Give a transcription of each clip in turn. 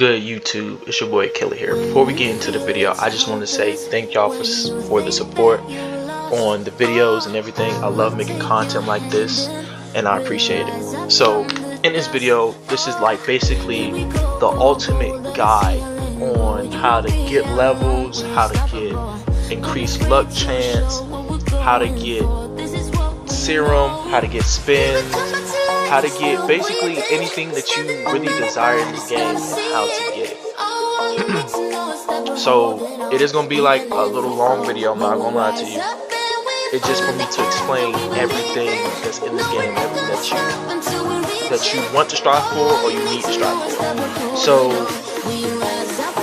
good, YouTube? It's your boy Killer here. Before we get into the video, I just want to say thank y'all for the support on the videos and everything. I love making content like this and I appreciate it. So in this video, this is like basically the ultimate guide on how to get levels, how to get increased luck chance, how to get serum, how to get spins, how to get basically anything that you really desire in the game and how to get it. So it is going to be like a little long video, I'm not going to lie to you. It's just for me to explain everything that's in this game, everything that you want to strive for or you need to strive for. So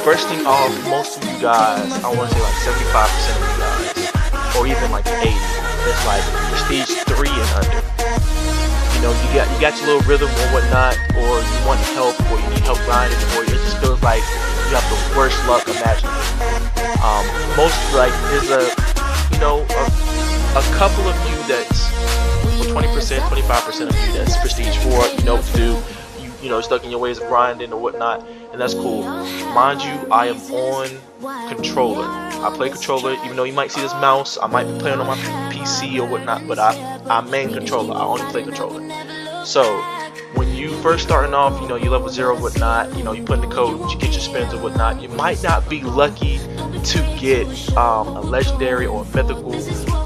first thing off, most of you guys, I want to say like 75% of you guys, or even like 80, it's like prestige 3 and under. You know, you got your little rhythm or whatnot, or you want help, or you need help grinding, or it just feels like you have the worst luck imaginable. Most like there's a couple of you that's 20%, 25% of you that's prestige 4. You know what to do. You know, stuck in your ways of grinding or whatnot, and that's cool. Mind you, I am on controller. I play controller, even though you might see this mouse. I might be playing on my PC or whatnot, but I main controller. I only play controller. So when you first starting off, you know, you level 0 whatnot, you know, you put in the code, you get your spins or whatnot. You might not be lucky to get a legendary or a mythical,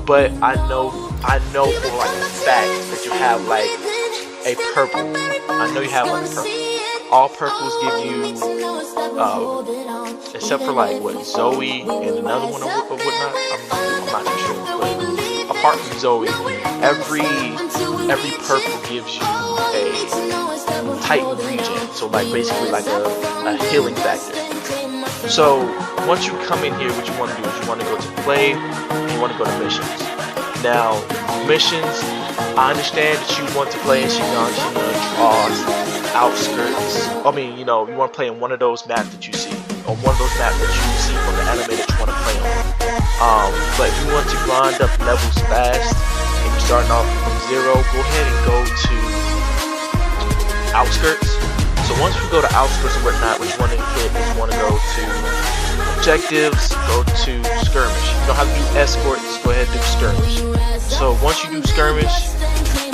but I know for like a fact that you have like a purple. I know you have like a purple. All purples give you, except for like what Zoe and another one or whatnot. I'm not too sure, but apart from Zoe, every purple gives you a Titan regen. So like basically like a healing factor. So once you come in here, what you want to do is you want to go to play, and you want to go to missions. Now missions, I understand that you want to play in outskirts. I mean, you know, you want to play in one of those maps that you see, or one of those maps that you see from the anime that you want to play on. But if you want to grind up levels fast and you're starting off from 0, go ahead and go to outskirts. So once you go to outskirts and whatnot, what you want to hit is you want to go to objectives, go to skirmish. You don't have to do escorts, go ahead and do skirmish. So once you do skirmish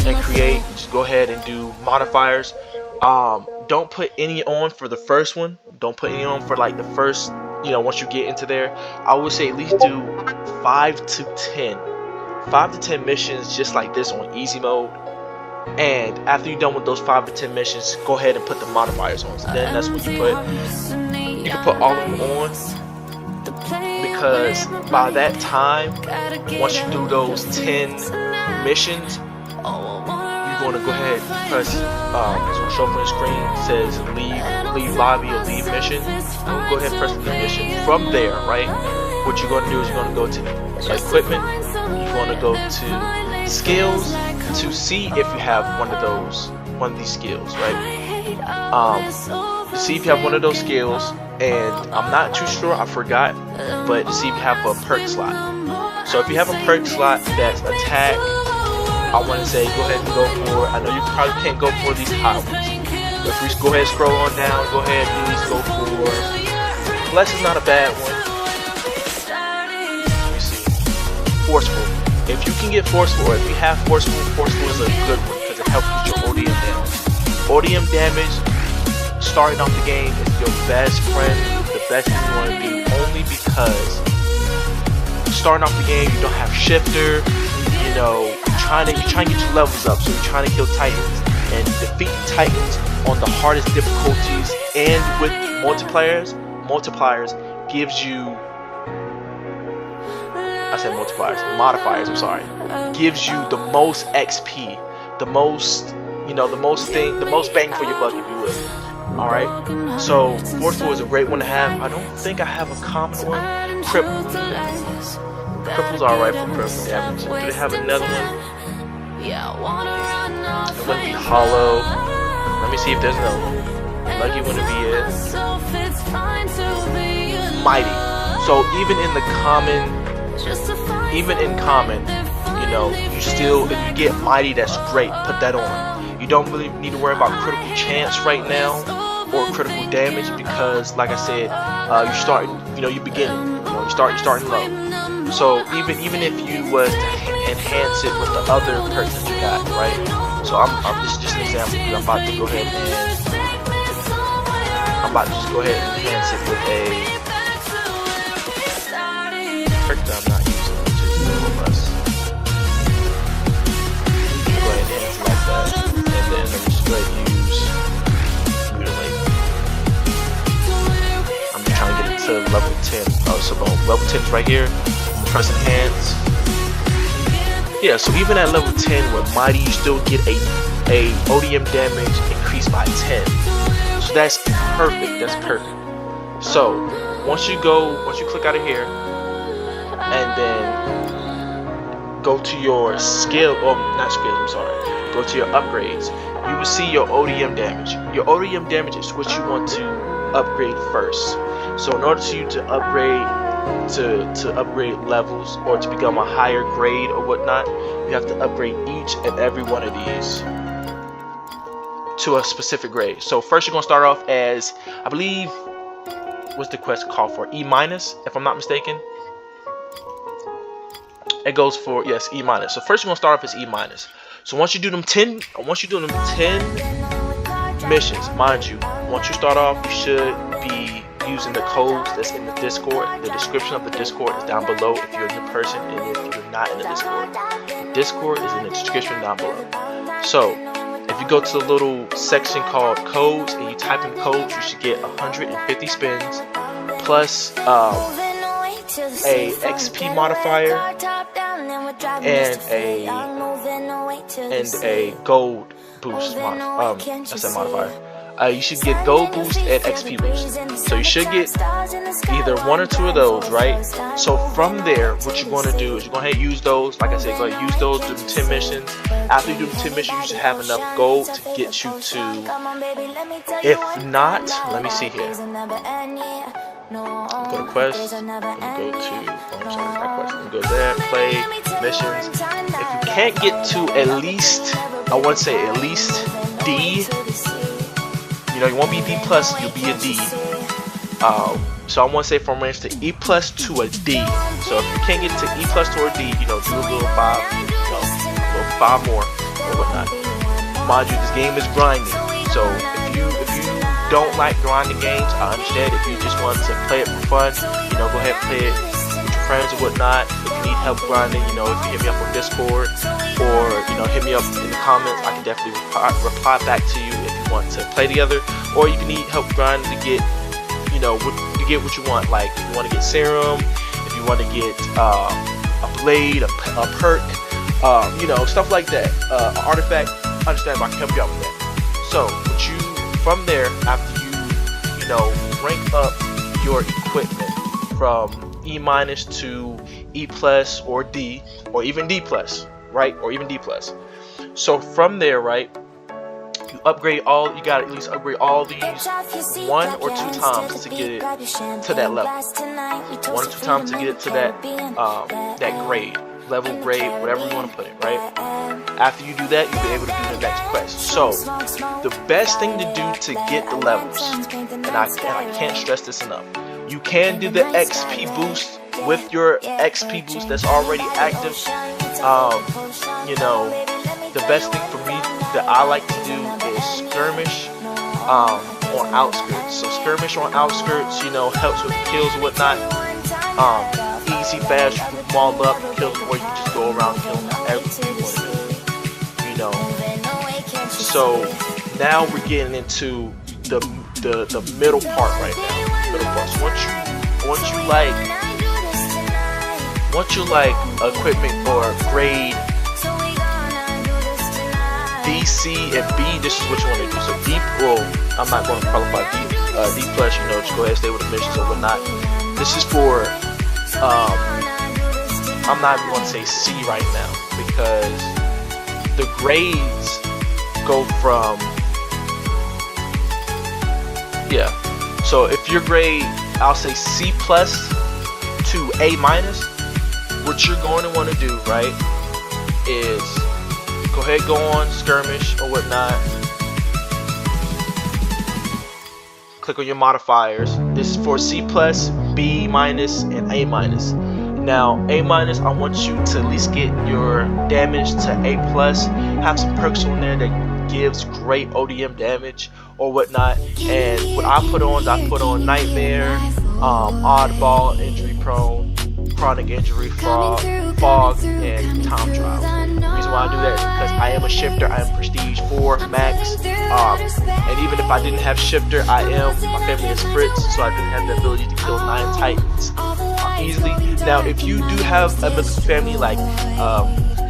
and create, just go ahead and do modifiers. Don't put any on for the first one. Don't put any on for like the first, you know, once you get into there. I would say at least do 5 to 10 missions just like this on easy mode. And after you're done with those 5 to 10 missions, go ahead and put the modifiers on. So then that's what you put. You can put all of them on, because by that time, once you do those 10 missions, you're going to go ahead and press, it's going to show up on the screen, it says leave lobby or leave mission. Go ahead and press the mission. From there, right, what you're going to do is you're going to go to equipment, you're going to go to skills to see if you have one of these skills, right? To see if you have one of those skills, and I'm not too sure, I forgot, but to see if you have a perk slot. So if you have a perk slot that's attack, I want to say go ahead and go for, I know you probably can't go for these high ones, but if we just go ahead and scroll on down, go ahead and at least go for, Bless is not a bad one. Let me see, forceful. If you can get forceful, or if you have forceful is a good one because it helps with your ODM damage. ODM damage, starting off the game, is your best friend, the best thing you want to do, only because starting off the game, you don't have shifter, you know, you're trying to get your levels up, so you're trying to kill Titans, and defeat Titans on the hardest difficulties and with multipliers gives you, I said modifiers, I'm sorry, gives you the most XP, the most bang for your buck, if you will. Alright, so forceful is a great one to have. I don't think I have a common one. Cripples are alright for critical damage. Do they have another one? It wouldn't be hollow. Let me see if there's another one. Lucky wouldn't be it. Mighty. So even in common, you know, you still, if you get mighty, that's great. Put that on. You don't really need to worry about critical chance right now. or critical damage, because like I said, you're starting, you're beginning, you're starting low. So even if you was to enhance it with the other perks that you got, right? So this is just an example. I'm about to go ahead and enhance it with a perk that I'm not using, which is robust. Go ahead and enhance it like that, and then I'm just going to use mutilate. I'm just trying to get it to level 10. Oh, so level 10 is right here. Press enhance. Yeah, so even at level 10 with mighty, you still get a ODM damage increased by 10. So that's perfect. That's perfect. So once you click out of here and then go to your skill, or not skill, I'm sorry, go to your upgrades, you will see your ODM damage. Your ODM damage is what you want to upgrade first. So in order for you to upgrade to upgrade levels or to become a higher grade or whatnot, you have to upgrade each and every one of these to a specific grade. So first you're going to start off as, I believe, what's the quest called for? E-, if I'm not mistaken. It goes for, yes, E-. So first you're going to start off as E-. So once you do them 10 missions, mind you, once you start off, you should be using the codes that's in the Discord. The description of the Discord is down below if you're a new person, and if you're not in the Discord. The Discord is in the description down below. So if you go to the little section called codes and you type in codes, you should get 150 spins plus a XP modifier and a gold boost modifier. You should get gold boost and XP boost. So you should get either one or two of those, right? So from there, what you're going to do is you're going to use those. Like I said, go ahead and use those, do the 10 missions. After you do the 10 missions, you should have enough gold to get you to, if not, let me see here. Go to quest, let me go to, let me go there, play, missions. If you can't get to at least, I want to say at least D, you won't be D+, you'll be a D. So I want to say from range to E+ to a D. So if you can't get to E+ to a D, do a little 5, little 5 more or whatnot. Mind you, this game is grinding. So if you don't like grinding games, I understand. If you just want to play it for fun, go ahead and play it with your friends or whatnot. If you need help grinding, if you hit me up on Discord or hit me up in the comments, I can definitely reply back to you if you want to play together. Or you can need help grinding to get what you want. Like if you want to get serum, if you want to get a blade, a perk, stuff like that, an artifact. I understand, but I can help you out with that. So from there, after you rank up your equipment from E- to E+ or D, or even D+, right? Or even D+. So from there, right, you upgrade all, you gotta at least upgrade all these 1 or 2 times to get it to that level. 1 or 2 times to get it to that that grade, level grade, whatever you want to put it, right? After you do that, you'll be able to do the next quest. So the best thing to do to get the levels, and I can't stress this enough, you can do the XP boost with your XP boost that's already active. The best thing for me that I like to do is skirmish on outskirts. So skirmish on outskirts, helps with kills and whatnot. Easy, fast, you can move them all up, kill them, or you can just go around killing everything you want to do. So now we're getting into the middle part right now. Middle part. So once you like equipment for grade D, C, and B, this is what you want to do. So D, well, I'm not going to qualify D+, just go ahead and stay with the missions or whatnot. This is for, I'm not even going to say C right now, because the grades go from, so if your grade, I'll say C+ to A-, what you're going to want to do, right, is go ahead, go on skirmish or whatnot, click on your modifiers. This is for C+, B-, and A-. Now A-, I want you to at least get your damage to A+. Have some perks on there that gives great ODM damage or whatnot. And what I put on nightmare, oddball, injury prone, chronic injury, fog, and time trial. The reason why I do that is because I am a shifter. I am prestige 4 max, and even if I didn't have shifter, my family is fritz, so I do have the ability to kill 9 titans easily. Now if you do have a mythical family like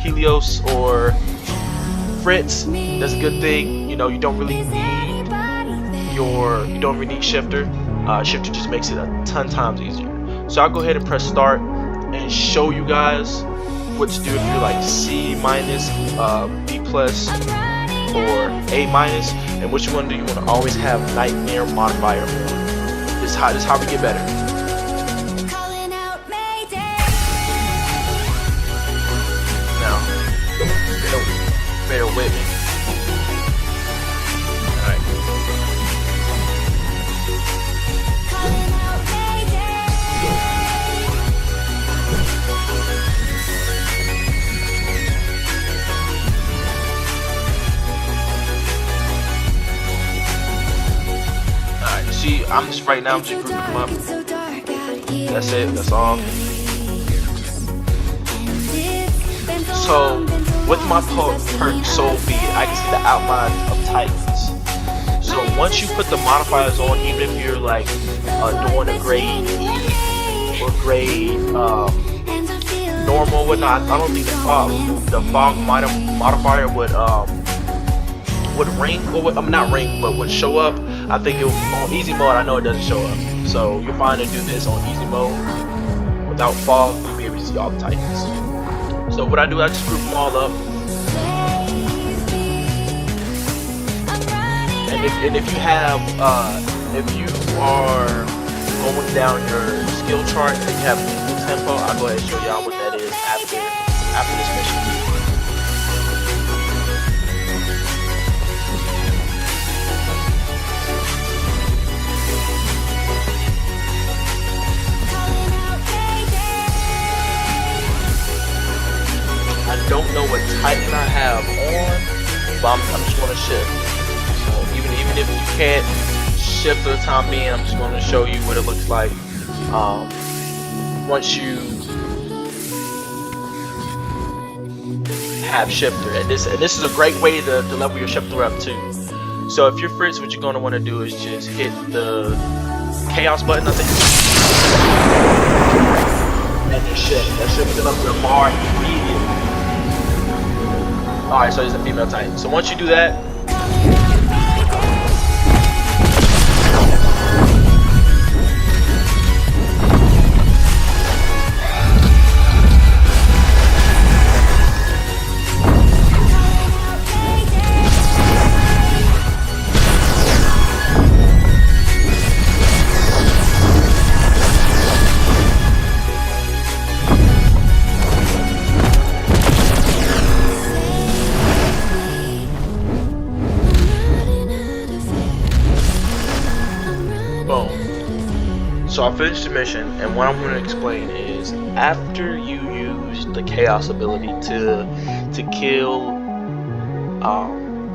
Helios or fritz, that's a good thing. You know, you don't really need shifter. Shifter just makes it a ton times easier. So I'll go ahead and press start and show you guys what to do if you're like C-, B+, or A-, and what you want to do. You want to always have nightmare modifier on. This is how we get better. Now, bear with me. Alright. I'm just right now grouping them up. That's it, that's all. So with my perk Soul Feed, I can see the outline of titans. So once you put the modifiers on, even if you're like doing a grade E or grade normal, whatnot, I don't think the fog modifier would rank, or not rank, but would show up. I think on easy mode, I know it doesn't show up. So you're fine to do this on easy mode without fog. You'll be able to see all the titans. So what I do, I just group them all up. And if you have, if you are going down your skill chart and you have equal tempo, I'll go ahead and show y'all what that is after this mission. I don't know what titan I have on, but I'm just going to shift. So even if you can't shift for the time being, I'm just going to show you what it looks like once you have shifter. And this is a great way to level your shifter up too. So if you're fritz, what you're going to want to do is just hit the chaos button, I think, and then shift. That should fill up your bar immediately. Alright, so there's a female titan. So once you do that, so I finished the mission, and what I'm going to explain is after you use the chaos ability to kill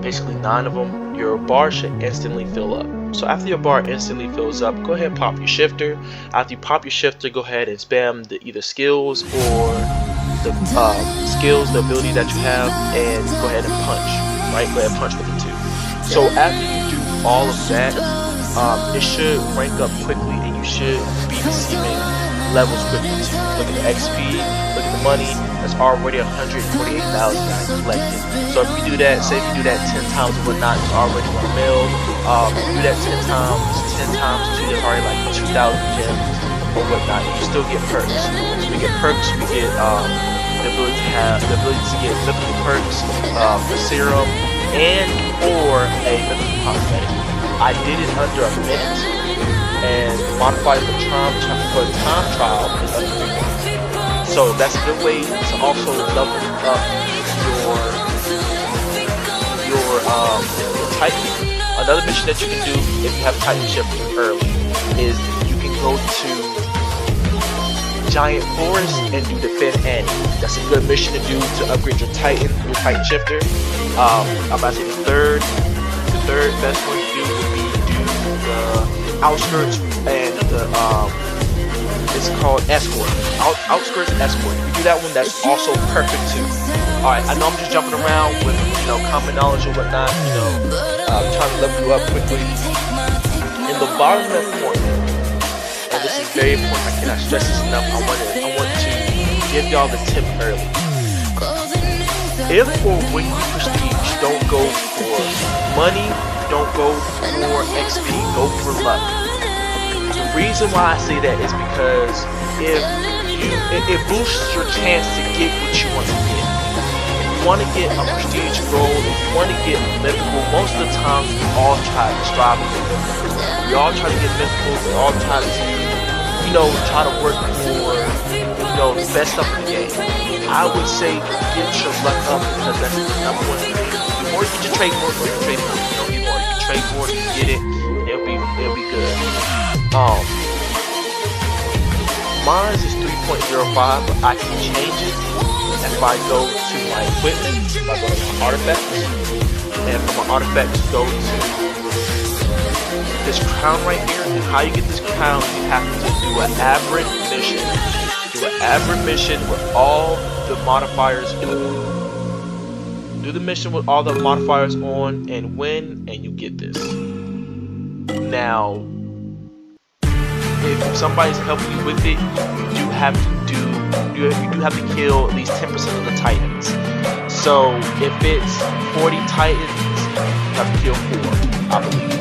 basically 9 of them, your bar should instantly fill up. So after your bar instantly fills up, go ahead and pop your shifter. After you pop your shifter, go ahead and spam the either skills or the the ability that you have, and go ahead and punch. Right, go ahead and punch with it too. So after you do all of that, it should rank up quickly, and you should be receiving levels quickly too. Look at the XP, look at the money. That's already 148,000 that I collected. So if you do that, say if you do that 10 times or whatnot, it's already 1 mil. If you do that 10 times 2, there's already like 2,000 gems or whatnot. You still get perks. So we get perks, we get the ability to get mythical perks, the serum, and or a mythical cosmetic. I did it under a minute, and modified for time trial is under 3 minutes. So that's a good way to also level up your titan. Another mission that you can do if you have Titan Shifter early is you can go to Giant Forest and do Defend Annie. That's a good mission to do to upgrade your Titan Shifter. I'm about to say the third best one to do would be do the Outskirts and the it's called Escort. Outskirts Escort. If you do that one, that's also perfect too. Alright, I know I'm just jumping around with, you know, common knowledge or whatnot, you know, trying to level you up quickly. In the bottom left corner, and this is very important, I cannot stress this enough, I want to give y'all the tip early. If or when you prestige, don't go for money, don't go for XP, go for luck. The reason why I say that is because it boosts your chance to get what you want to get. If you want to get a prestige role, if you want to get mythical, most of the time we all try to strive to get mythical. We all try to get mythical, we all try to, you know, try to work for, you know, the best stuff in the game. I would say get your luck up because that's the number one thing. The more you get your trade for it, you trade for it. You don't need more. You can trade for it, you can get it, it'll be good. Mine is 3.05, but I can change it if I go to my equipment, if I go to my artifacts, and from my artifacts go to this crown right here. And how you get this crown, you have to do an aberrant mission. Do an aberrant mission with all the modifiers on. Do the mission with all the modifiers on and win, and you get this. Now, if somebody's helping you with it, you do have to kill at least 10% of the Titans. So if it's 40 Titans, you have to kill 4, I believe.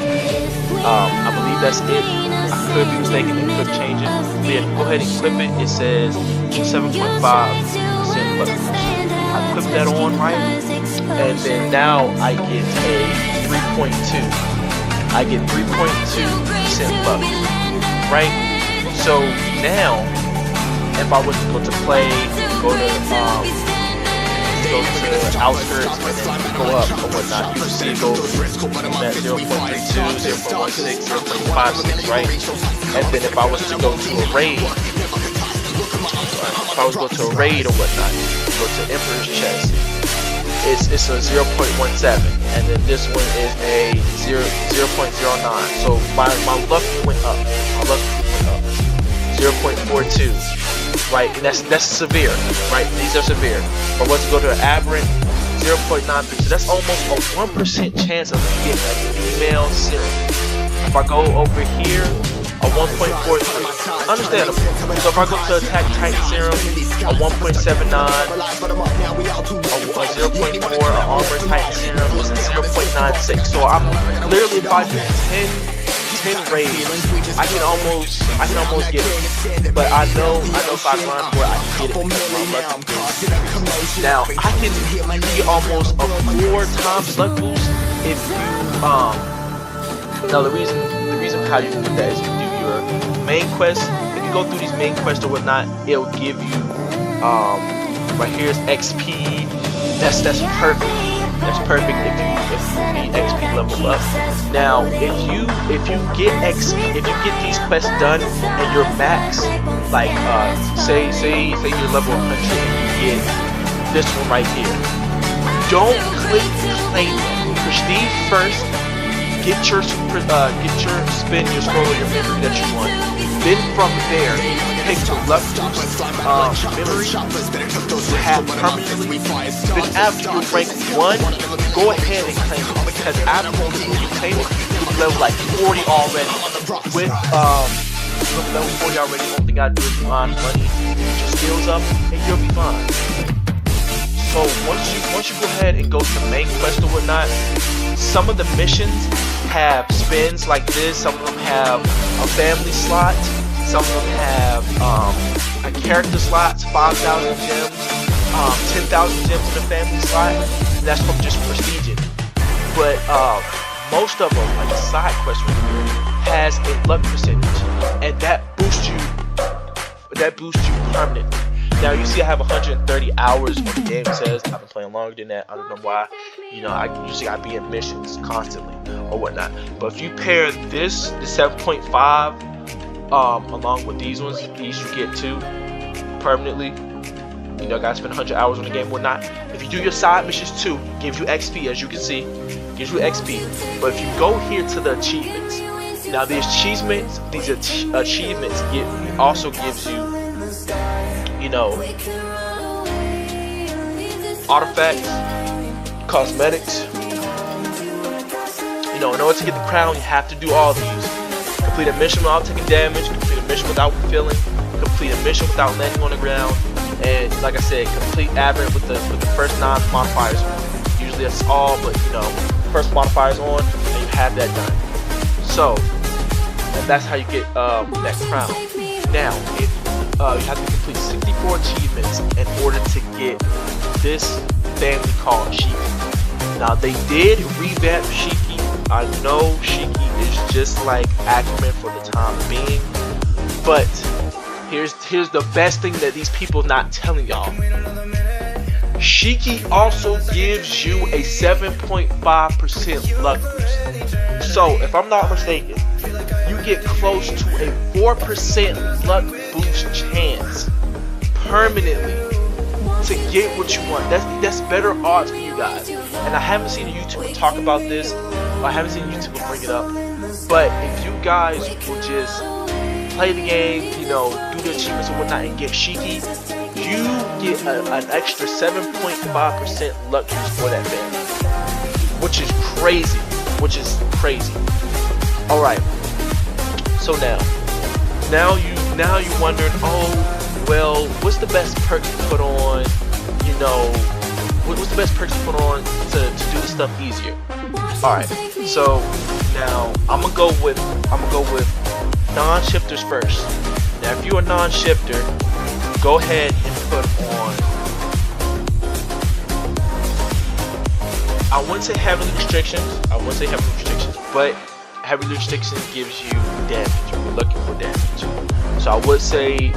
I believe that's it. I could be mistaken, it could change it. But yeah, go ahead and clip it. It says 7.5% luck. I clip that on, right? And then now I get a 3.2. I get 3.2% luck. Right? So now, if I was to go to play, go to outskirts, and then go up or whatnot, you see it go from that 0.32, 0.16, 0.56, right? And then if I was to go to a raid, or whatnot, go to Emperor's Chest, it's a 0.17, and then this one is a 0.09. So my luck went up. My luck went up. 0.42. Right, and that's severe. Right, these are severe. But once you go to an aberrant, 0.93. So that's almost a 1% chance of getting a female serum. If I go over here, a 1.43. Understandable. So if I go to attack Titan Serum, a 1.79, a 0.4, an armor Titan Serum is a 0.96. So I'm literally, if I do 10 raids, I can almost get it. But I know if I grind for it, I can get it because my luck is good. Now I can get almost a 4 times luck boost if you now the reason how you can do that is you do your main quest. If you go through these main quests or whatnot, it'll give you right here's XP. That's perfect. That's perfect if you need XP level up. Now if you get these quests done and you're max, like say you're level 100 and you get this one right here. Don't click claim it. Prestige first. Get your spin, your scroll, or your memory that you want. Then from there, take the luck boost memory you have permanently. Then after you rank 1, go ahead and claim it, because after you claim it, you level like 40 already. With level 40 already, the only thing I do is mine money, get your skills up, and you'll be fine. So once you go ahead and go to the main quest or whatnot, some of the missions have spins like this, some of them have a family slot, some of them have a character slots, 5,000 gems, 10,000 gems in a family slot. That's from just prestiging. But most of them, like the side quest right here, has a luck percentage, and that boosts you permanently. Now you see I have 130 hours on the game. It says I've been playing longer than that. I don't know why. You know, I usually I be in missions constantly or whatnot. But if you pair this, the 7.5, along with these ones, these you get to permanently. You know, guys spend 100 hours on the game or whatnot. If you do your side missions too, gives you XP, as you can see, gives you XP. But if you go here to the achievements, now these achievements also gives you, you know, artifacts, cosmetics. You know, in order to get the crown, you have to do all these. Complete a mission without taking damage, complete a mission without feeling, complete a mission without landing on the ground, and like I said, complete abberant with the first 9 modifiers. Usually that's all, but you know, first modifiers on, and you have that done. So, and that's how you get that crown. Now, if you have to complete 64 achievements in order to get this family called Shiki. Now they did revamp Shiki. I know Shiki is just like Ackerman for the time being, but here's the best thing that these people not telling y'all. Shiki also gives you a 7.5% luck boost. So if I'm not mistaken, you get close to a 4% luck boost chance permanently to get what you want. That's better odds for you guys. And I haven't seen a YouTuber talk about this, or I haven't seen a YouTuber bring it up. But if you guys will just play the game, you know, do the achievements and whatnot, and get Shiki, you get an extra 7.5% luck boost for that man, which is crazy. All right. So now you wondering, oh, well, what's the best perk to put on? You know, what's the best perks to put on to do the stuff easier? All right. So now I'm gonna go with non-shifters first. Now, if you're a non-shifter, go ahead and put on. I wouldn't say heavy restrictions. But heavy restriction gives you damage. You're looking for damage. So I would say,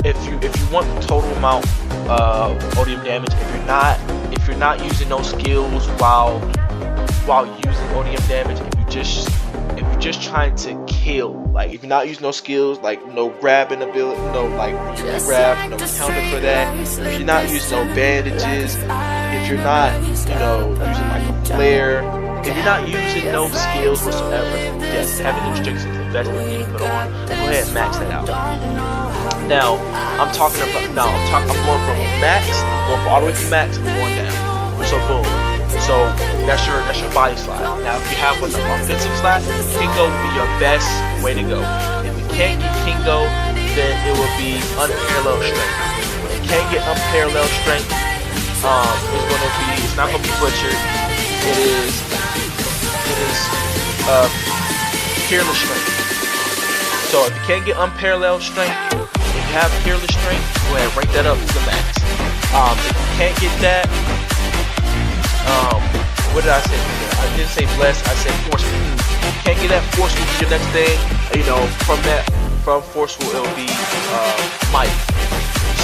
if you want the total amount of odium damage, if you're not using those skills while using odium damage, if you're just trying to kill, like if you're not using those skills, like no grabbing ability, no like grab, no counter for that. If you're not using no bandages, if you're not, you know, using like a flare. If you're not using no skills whatsoever, yes, having the restrictions is the best thing you can put on. Go ahead and max that out. Now, I'm going from max, going all the way from max and going down. So boom. So that's your body slide. Now, if you have an offensive slide, Kingo will be your best way to go. If you can't get Kingo, then it will be unparalleled strength. If you can't get unparalleled strength, it's not gonna be butchered. It is peerless strength. So if you can't get unparalleled strength, if you have peerless strength, go ahead and rank that up to the max. If you can't get that, what did I say? I didn't say blessed, I said forceful. If you can't get that forceful for your next thing, you know, from forceful it'll be might.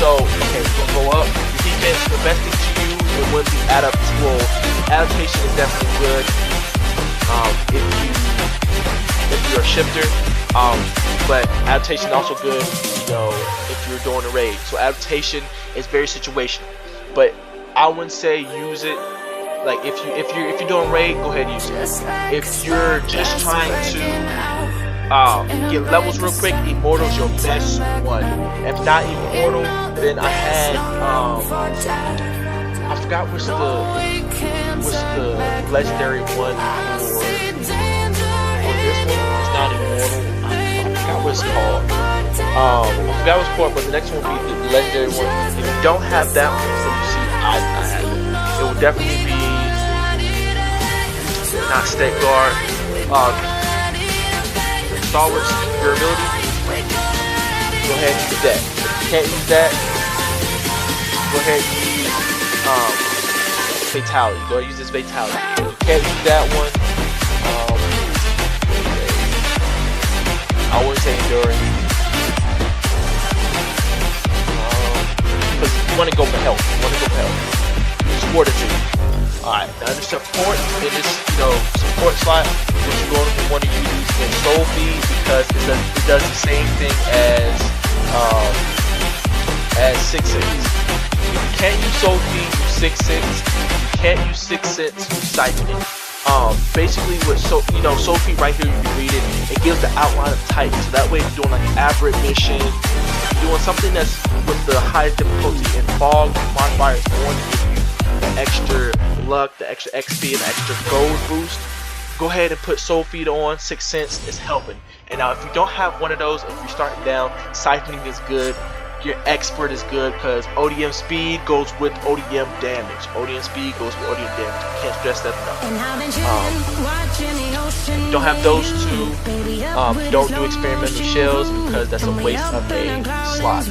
So okay, we're gonna go up. Your defense, the best thing to use, it would be adaptation is definitely good. If you're a shifter, but adaptation is also good, you know, if you're doing a raid. So adaptation is very situational, but I wouldn't say use it. Like if you're doing raid, go ahead and use it. If you're just trying to get levels real quick, immortal's your best one. If not immortal, then I had I forgot what's the legendary one for this one. It's not immortal. I forgot what it's called. But the next one will be the legendary one. If you don't have that one, so you see I have it. It will definitely be not state guard. Stalwart durability. Go ahead and use that. If you can't use that, go ahead and use fatality. Go ahead and use this fatality. If you can't use that one, I wouldn't say enduring. want to go for health. You want to go for health. Use fortitude. Alright, now the support in this, support slot, what you're going to want to use is soul feed, because it does the same thing as 6 cents. You can't use soul feed with 6 cents. You can't use 6 cents with siphoning. Basically with soul feed right here, you can read it. It gives the outline of type, so that way if you're doing like an aberrant mission, doing something that's with the highest difficulty in fog, modifier is going to give you the extra luck, the extra XP, and the extra gold boost. Go ahead and put soul feed on. 6 cents is helping. And now if you don't have one of those, if you're starting down, siphoning is good. Your expert is good, because ODM speed goes with ODM damage. ODM speed goes with ODM damage. I can't stress that enough. Don't have those two. Don't do experimental shells, because that's a waste of a slot.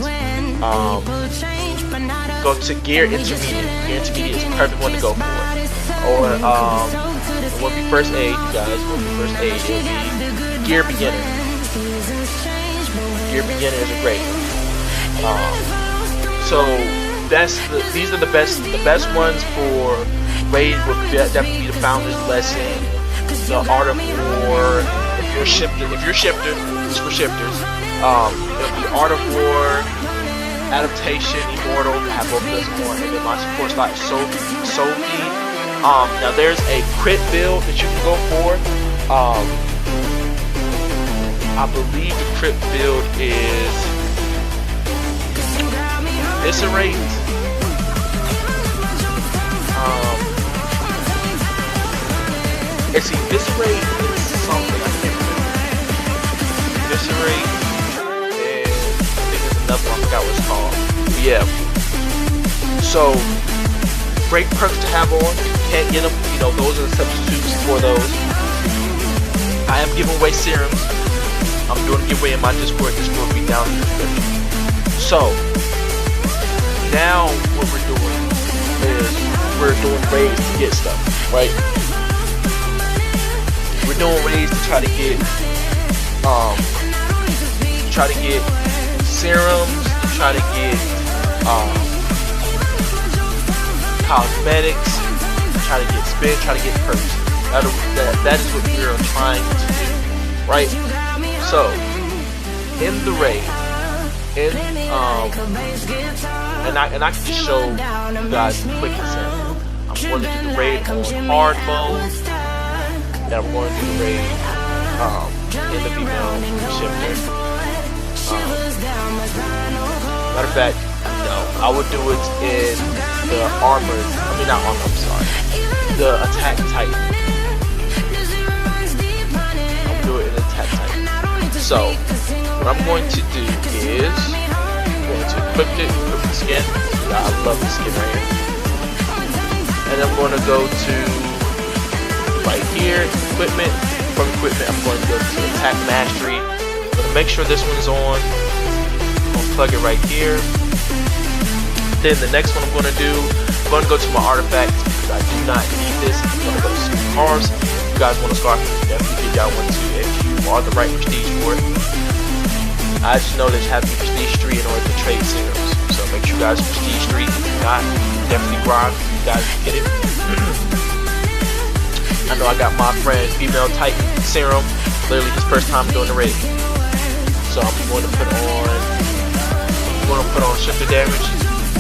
Go to gear intermediate. Gear intermediate is the perfect one to go for. Or it won't be first aid, you guys. It won't be first aid. It'll be gear beginner. Gear beginner is a great one. So these are the best ones for raid. Would definitely be the Founder's Blessing, the Art of War. If you're shifter, this is for shifters. It'll be Art of War, Adaptation, Immortal. I have both of those on, and then my support slot is Soul Feed. Now there's a crit build that you can go for. I believe the crit build is eviscerate. It's eviscerate is something I can't remember. Eviscerate, and I think there's another one, I forgot what it's called. But yeah. So great perks to have on. If you can't get them, those are the substitutes for those. I am giving away serums. I'm doing a giveaway in my Discord. Discord will be down in the description. So now what we're doing is we're doing raids to get stuff, right? We're doing raids to try to get serums, to try to get cosmetics, try to get spin, try to get perks. That is what we're trying to do, right? So in the raid, and I can just show you guys a quick example. I'm going to do the raid on hard mode, and I'm going to do the raid in the female shifter. Matter of fact, no, I would do it in the armored. Not armor. I'm sorry. The attack titan. I'll do it in attack titan. So what I'm going to do is I'm going to equip the skin. I love the skin right here. And I'm going to go to right here, equipment. From equipment, I'm going to go to attack mastery. I'm going to make sure this one's on. I'm going to plug it right here. Then the next one I'm going to do, I'm going to go to my artifacts because I do not need this. I'm going to go to some cars. If you guys want a scarf, definitely get y'all one too if you are the right prestige for it. I just know that you have to be prestige 3 in order to trade serums. So make sure you guys prestige 3. If you're not, definitely grind. You guys can get it. I know I got my friend female Titan serum. Literally his first time doing the raid. So I'm going to put on shifter damage,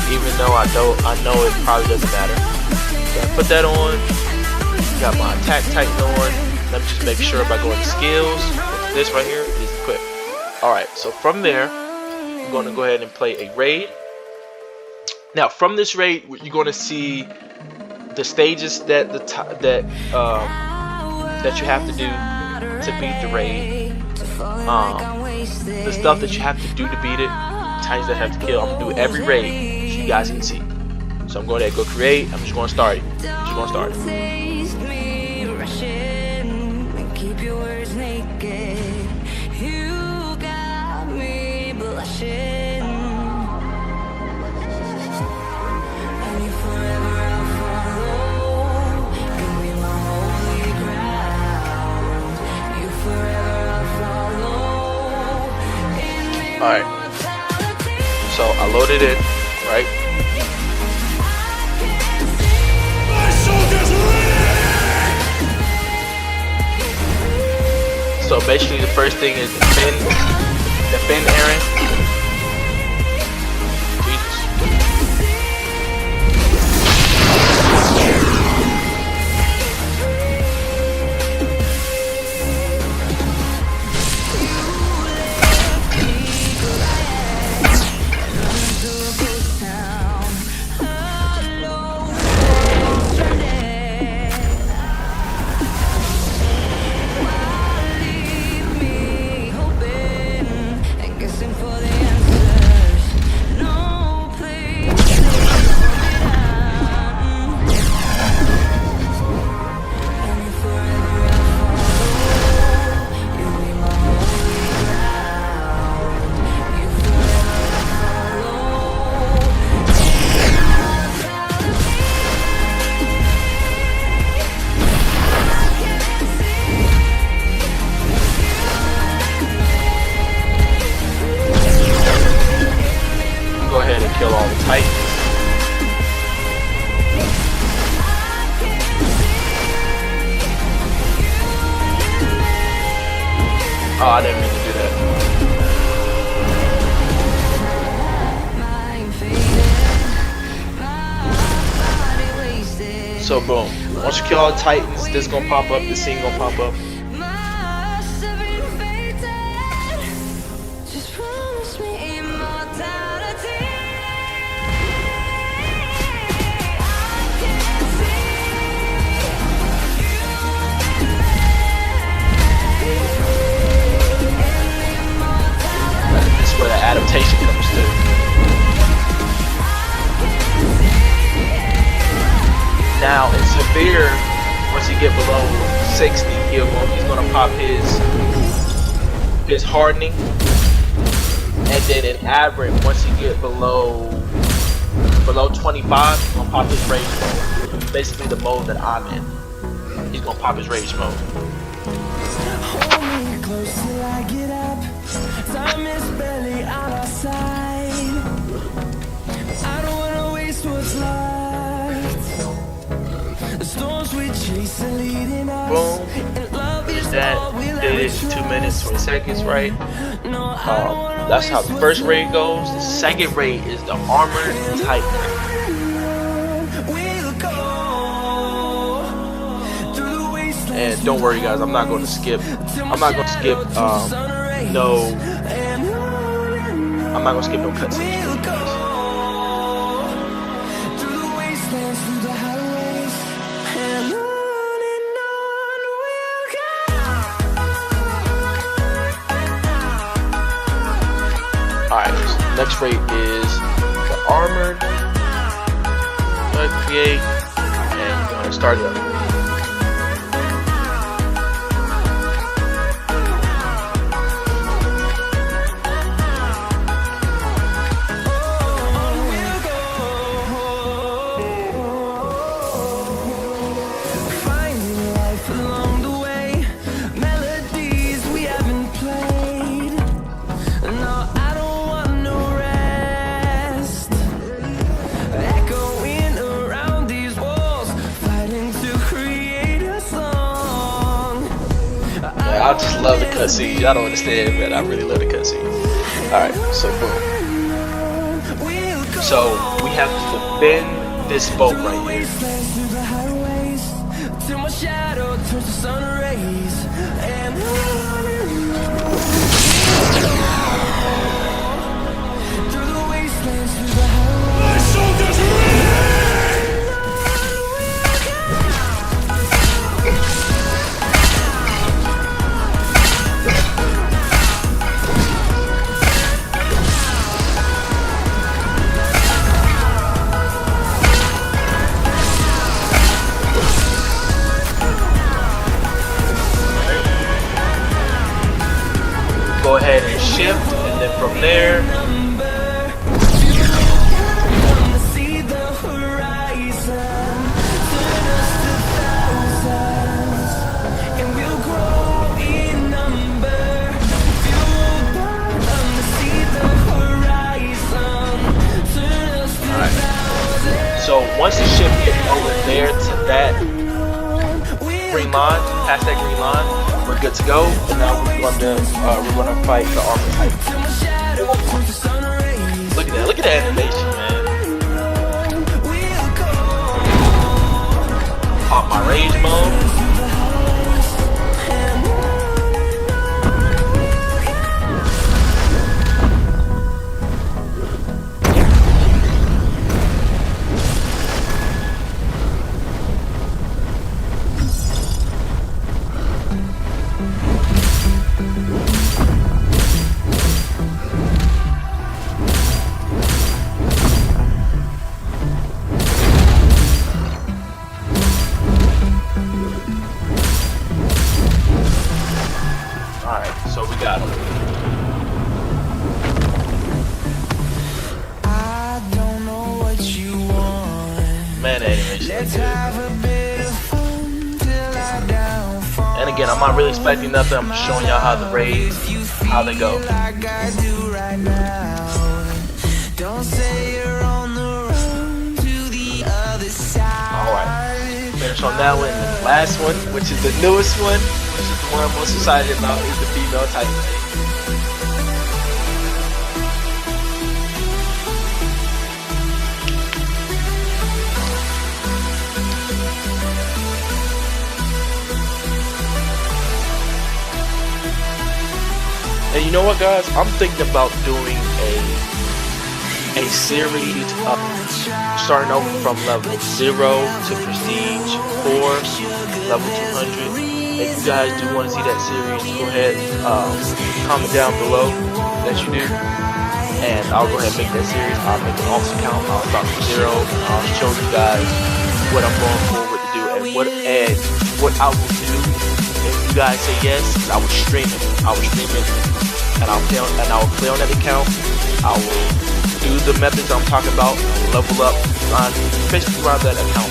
even though I know it probably doesn't matter. So I put that on. Got my attack Titan on. Let me just make sure by going to skills. This right here is equipped. Alright, so from there, I'm going to go ahead and play a raid. Now, from this raid, you're going to see the stages that you have to do to beat the raid. The stuff that you have to do to beat it, times that have to kill. I'm going to do every raid so you guys can see. So I'm going to go create. I'm just going to start it. Alright, so I loaded it, right? So basically the first thing is defend Aaron. Jesus. Kill all the titans. Oh, I didn't mean to do that. So boom. Once you kill all the titans, this gonna pop up, this scene gonna pop up. Where the adaptation comes through. Now in severe, once you get below 60, he's gonna pop his hardening, and then in aberrant, once you get below 25, he's gonna pop his rage mode. Basically the mode that I'm in. He's gonna pop his rage mode. Hold me close till I get up. Time is barely on our side. I don't wanna waste what's left. The storms we chase are leading us. Boom. There's that. Did it in 2 minutes 20 seconds, right? That's how the first raid goes. The second raid is the armored titan. And don't worry guys, I'm not going to skip no cutscenes. Alright, next raid is the armored. Create and start it up. I just love the cutscenes. Y'all don't understand, but I really love the cutscenes. Alright, so boom. So we have to defend this boat right here. Go ahead and shift, and then from there, alright. past that green line, we're good to go. And now we're gonna fight the armor type. Look at that animation, man. Pop my rage mode. And again, I'm not really expecting nothing. I'm just showing y'all how the raids, how they go. Alright, finish on that one. The last one, which is the newest one, which is the one I'm most excited about, is the female Titan. And you know what, guys? I'm thinking about doing a series starting over from level 0 to prestige 4, level 200. If you guys do want to see that series, go ahead, comment down below that you do, and I'll go ahead and make that series. I'll make an awesome account. I'll start from 0. I'll show you guys what I'm going forward to do and what I will do. If you guys say yes, I will stream it. And I'll play on that account. I will do the methods I'm talking about, level up, basically around that account.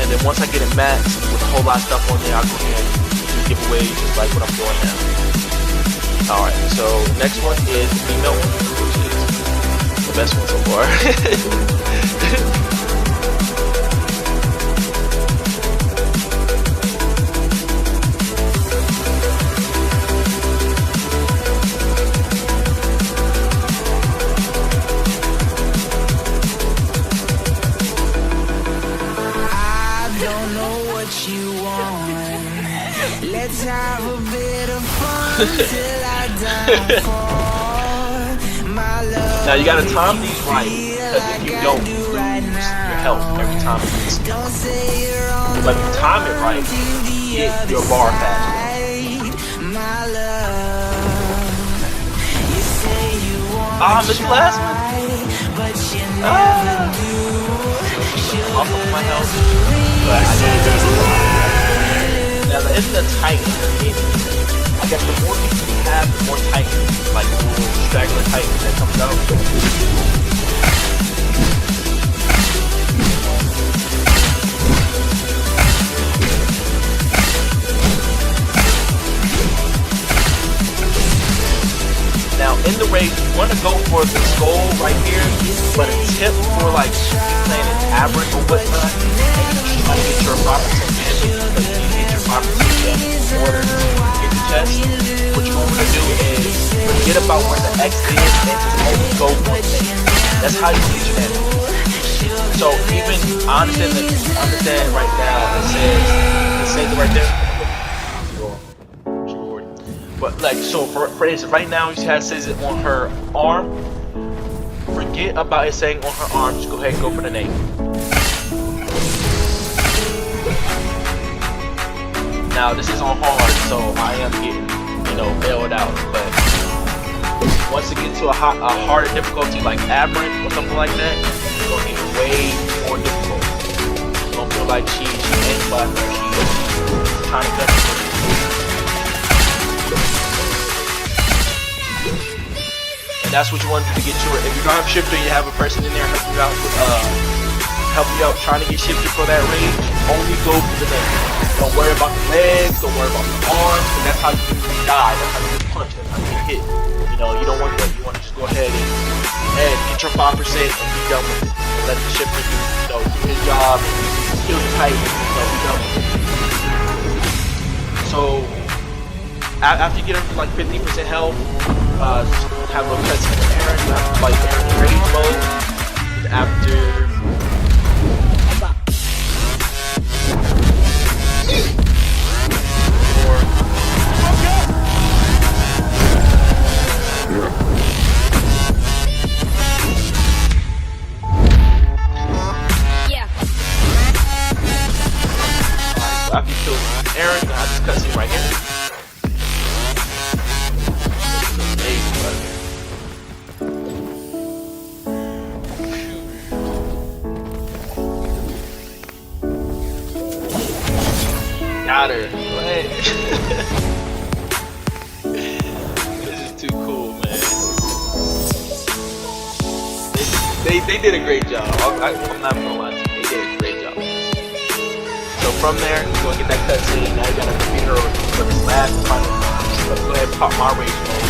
And then once I get it maxed with a whole lot of stuff on there, I'll go ahead and do giveaways just like what I'm doing now. Alright, so next one is the female one, which is the best one so far. Let's have a bit of fun till I die for my love. Now you gotta time these right, because if you don't, you lose your health every time you miss. But if you time it right, you get your bar faster. Ah, I missed the last one. Off of my health, but I didn't do it. Now it's the Titan. I guess the more people you have, the more Titans, like little straggler Titans that comes out. Now in the race, you want to go for the skull right here, but a tip for like playing an abberant or whatnot, and you try to get your property because you get your property in order to get the chest. What you want to do is forget about where the X is and just only go one thing. That's how you get your enemies. So even I understand right now it says it right there. But like, so for instance, right now it says it on her arm. Forget about it saying on her arm. Just go ahead and go for the name. Now this is on hard, so I am getting, bailed out. But once it gets to a harder difficulty like Abberant or something like that, it's gonna get way more difficult. You don't feel like she ain't but she's kind of good. And that's what you want to do to get to it. If you don't have shifter, you have a person in there help you out trying to get shifted for that range. Only go for the name. Don't worry about the legs, don't worry about the arms, and that's how you die. That's how you get punched, that's how you get hit. You don't want that. You want to just go ahead and get your 5% and be done with it. And let the shifter do his job, kill the Titan, be done with it. So after you get up to like 50% health, have a little cutscene in Aaron. You have to fight Aaron in rage mode. After after you kill Aaron, you have this cutscene right here. Got her. Go ahead. This is too cool, man. They did a great job. I'm not gonna lie to you. They did a great job. So from there, you're gonna get that cutscene. Now you gotta defeat her with this last final. Let's go ahead and pop my rage mode.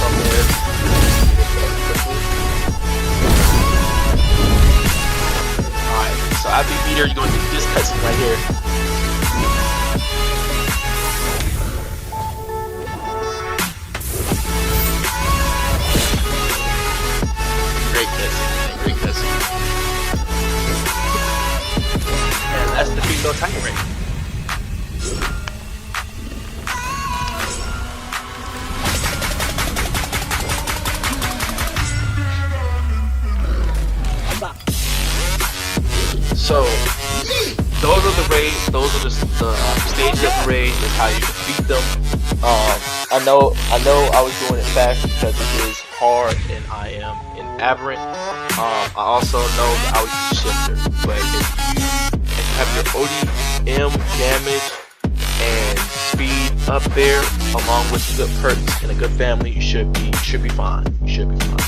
From there. Alright, so after you beat her, you're gonna get this cutscene right here. Great cutscene. And that's the female tiger rate. So those are the raids. Those are the stages of the raid. Is how you defeat them. I know I was doing it fast because it is hard, and I am an abberant. I also know that I was a shifter, but if you have your ODM damage and speed up there, along with good perks and a good family, you should be fine. You should be fine.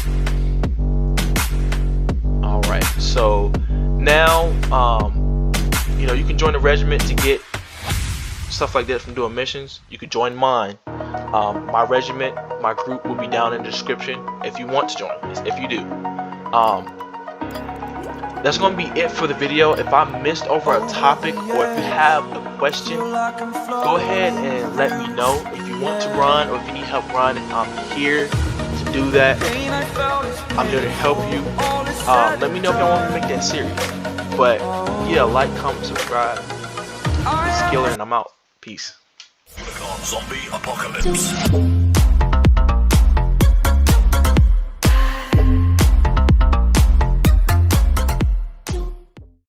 All right, so now you know, you can join the regiment to get stuff like that from doing missions. You could join mine. My regiment, my group will be down in the description if you want to join this. If you do, that's going to be it for the video. If I missed over a topic, or if you have a question, go ahead and let me know. If you want to run, or if you need help running, I'm here to do that. I'm here to help you. Let me know if you want to make that series. But yeah, like, comment, subscribe. It's Killer, and I'm out. Peace. Zombie apocalypse.